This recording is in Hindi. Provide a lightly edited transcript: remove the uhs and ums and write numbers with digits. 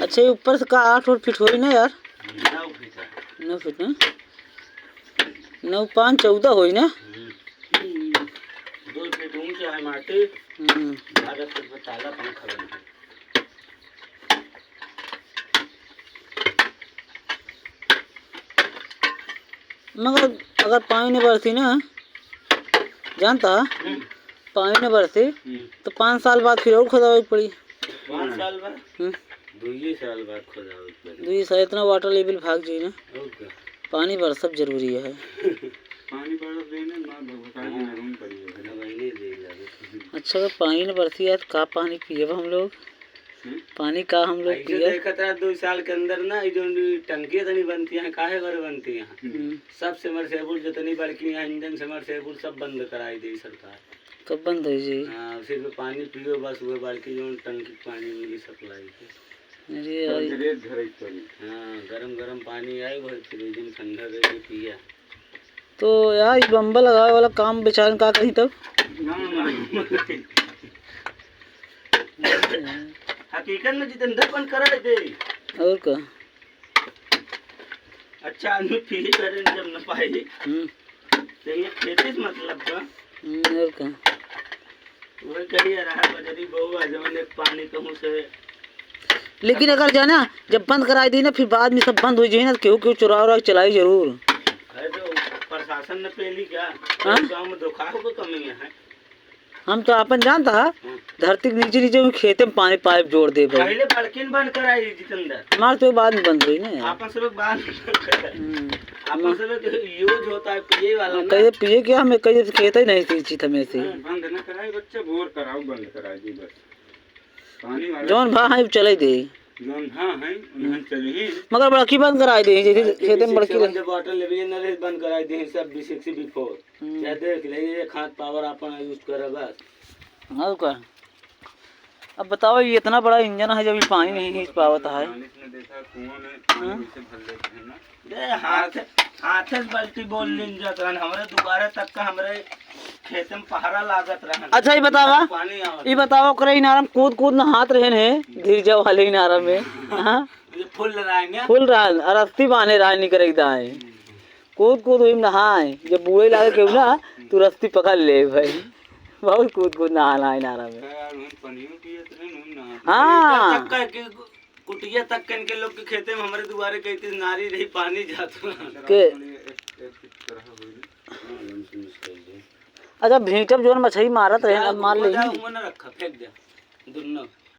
अच्छा ये ऊपर से का 8 फीट होई ना यार? 9 फीट है। 9 फीट ना, 9 5 14 होई ना? 2 फीट ऊंचा है माटी। 12 फीट पे ताला पंखा बना है। मगर अगर पानी न बरसी ना, जानता पानी न बरसी तो 5 साल बाद फिर और खोदावे के पड़ी। 5 साल बाद? 2 साल बाद खोदावे के पड़ी। 2 साल इतना वाटर लेवल भाग जाई ना। और क्या? पानी बरसब जरूरी है। पानी बरस देने ना भगवान ने रूम पड़ी है ना वही दे लगे। अच्छा अगर पानी न बरसी है तो का पानी पिएब हम लोग? पानी का हम लोग ऐसे पिए? देखा था 2 साल के अंदर ना ये जो टंकी इतनी बनती है काहे घर बनती है, सब समरसेबुल जितनी बड़की है इंजन समरसेबुल सब बंद कराई दी सरकार। कब बंद हो जी? हाँ सिर्फ पानी पियो बस, वह बल्कि जो टंकी पानी मिली सप्लाई के। अरे यार हाँ गरम गरम पानी आए वही फ्रिज में ठंडा करके पिया। तो यार ये बम्बा लगावे वाला काम बेचारे का कहीं तब? हकीकत में जितेंद्र बंद करा दे और का अच्छा आदमी पी करे जब न पाई तो ये खेती से मतलब का और का वही कही रहा बजरी बहुआ जवन एक पानी कहूँ से। लेकिन अगर जाना जब बंद कराई दी ना फिर बाद में सब बंद हो जाए ना, क्यों क्यों चुरा उरा के चलाई जरूर। है तो प्रशासन ने पहली क्या गाँव में धोखा को कमी है। हम तो अपन जानता धरती के नीचे नीचे में खेते में पानी पाइप जोड़ दे भाई। पहले बल्किन बंद कराई जितेंद्र, हमारे तो बाद में बंद हुई ना। आपन सब बाद आपन सब यूज होता है पिए वाला ना। कहीं पिए क्या हमें कहीं खेत ही नहीं थी चीज हमें से। बंद न कराई बच्चे बोर कराओ बंद कराई दी बस पानी वाला जौन भा है चले दे जौन हां है उन्हन चली मगर बड़की बंद कराई दे जैसे खेते में बड़की बंद बॉटल लेबे न रे बंद कराई दे सब B60 बिफोर क्या देख ले ये खाद पावर अपन यूज करे बस। हाँ का अब बताओ ये इतना बड़ा इंजन है जब ये पानी नहीं खींच पावता है। देखा कुआं में पानी से भर लेते हैं ना दे हाथ से बाल्टी बोल लेन जात रहन हमरे दुबारा तक का हमरे खेत में पहरा लागत रहन। अच्छा ये बतावा करे इनारम कूद कूद न हाथ रहे ने गिरजा वाले इनारम में। हां ये फुल रहा ने फुल रहा अरस्ती बाने रहा नहीं करे दाए कूद कूद हुई नहाए जब बुए लागे केहू ना तू रस्ती पकड़ ले भाई बहुत कूद कूद नहाना इनारा में। हाँ कुटिया तक के लोग के खेते में हमारे दुआरे कहती नारी रही पानी जाता के अच्छा भीटब जोन मछली मारत रहे मार ले रखा फेंक दे दोनों